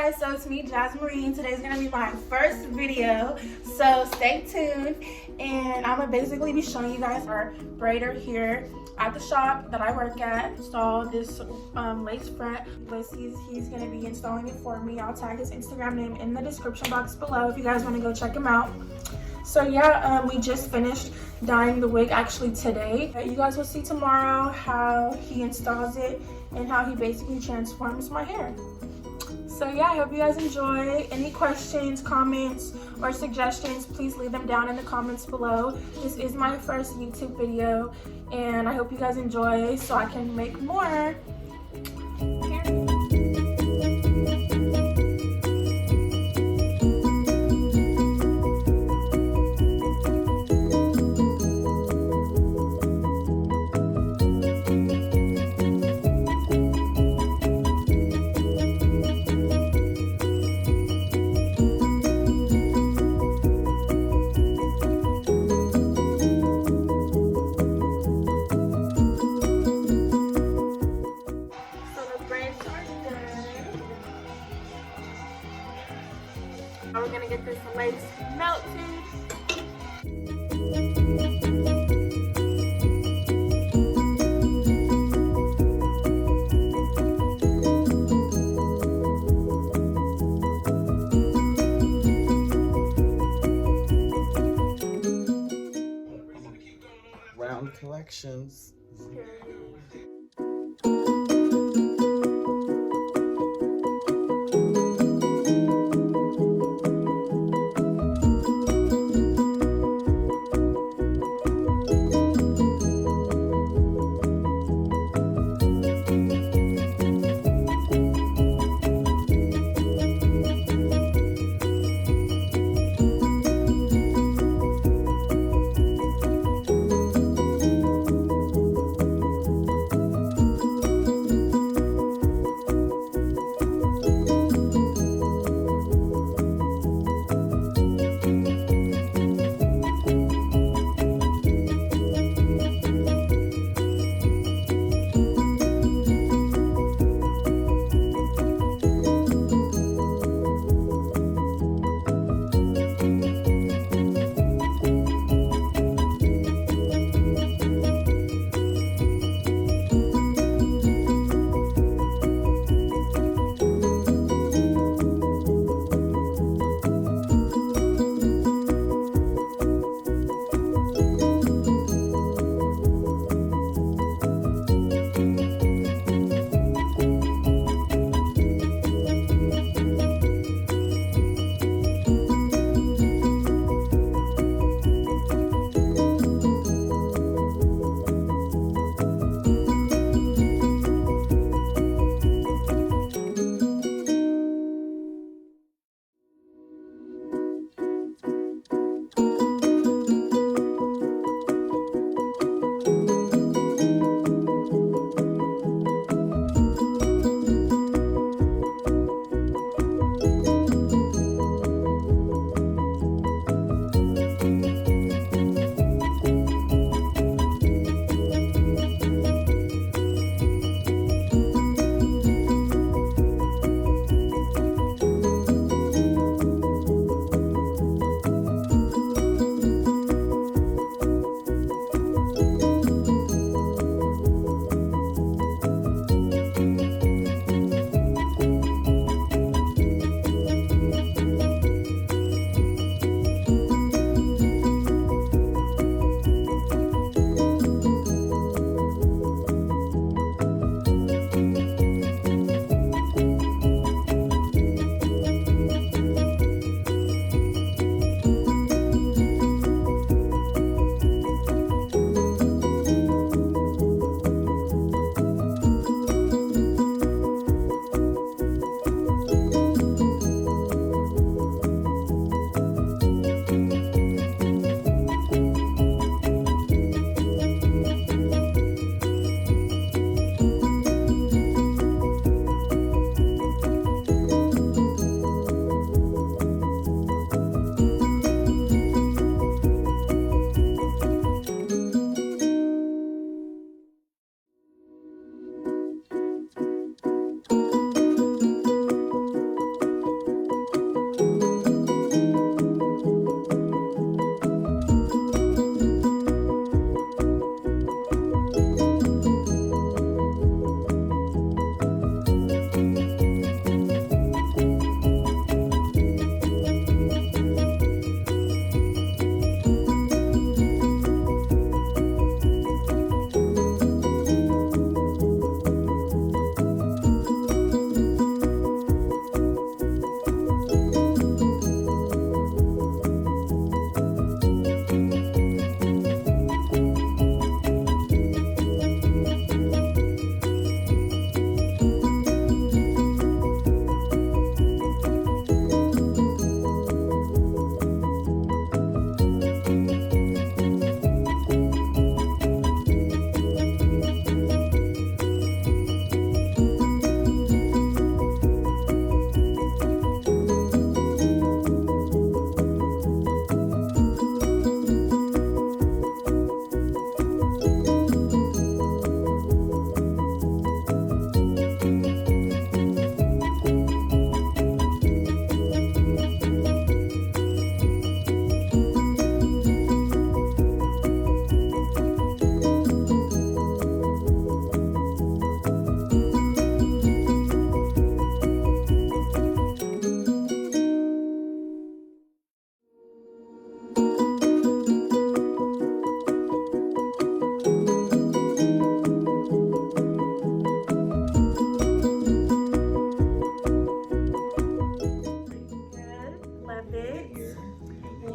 guys, so it's me, Jasmine, and today's gonna be my first video, so stay tuned. And I'm gonna basically be showing you guys our braider here at the shop that I work at. Installed this lace front. Ulises, he's gonna be installing it for me. I'll tag his Instagram name in the description box below if you guys want to go check him out. So yeah, we just finished dyeing the wig actually today. You guys will see tomorrow how he installs it and how he basically transforms my hair. So yeah, I hope you guys enjoy. Any questions, comments, or suggestions, please leave them down in the comments below. This is my first YouTube video, and I hope you guys enjoy so I can make more. Now we're gonna get this lace melted. Round collections.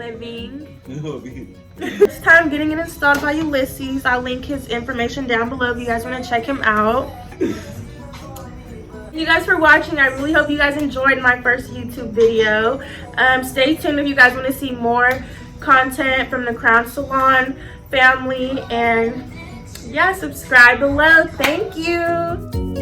living. This time getting it installed by Ulises. I'll link his information down below if you guys want to check him out. Thank you guys for watching. I really hope you guys enjoyed my first YouTube video. Stay tuned if you guys want to see more content from the Crown Salon family, and yeah, subscribe below. Thank you.